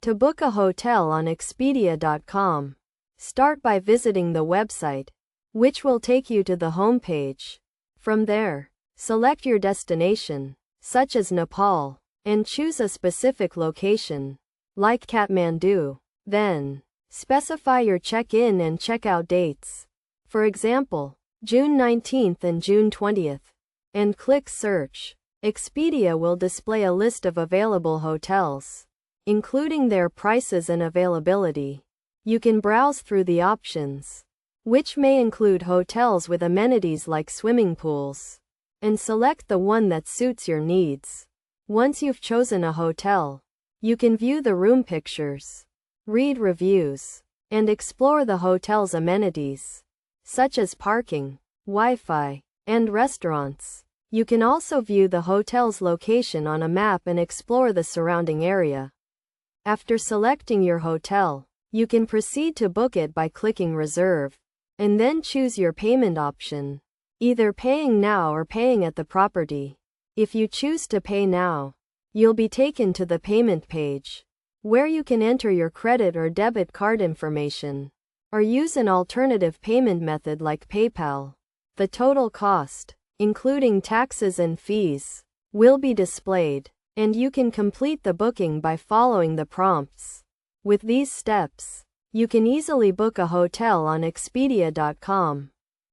To book a hotel on Expedia.com, start by visiting the website, which will take you to the homepage. From there, select your destination, such as Nepal, and choose a specific location, like Kathmandu. Then, specify your check-in and check-out dates. For example, June 19th and June 20th, and click Search. Expedia will display a list of available hotels, including their prices and availability. You can browse through the options, which may include hotels with amenities like swimming pools, and select the one that suits your needs. Once you've chosen a hotel, you can view the room pictures, read reviews, and explore the hotel's amenities, such as parking, Wi-Fi, and restaurants. You can also view the hotel's location on a map and explore the surrounding area. After selecting your hotel, you can proceed to book it by clicking Reserve, and then choose your payment option, either paying now or paying at the property. If you choose to pay now, you'll be taken to the payment page, where you can enter your credit or debit card information, or use an alternative payment method like PayPal. The total cost, including taxes and fees, will be displayed, and you can complete the booking by following the prompts. With these steps, you can easily book a hotel on Expedia.com.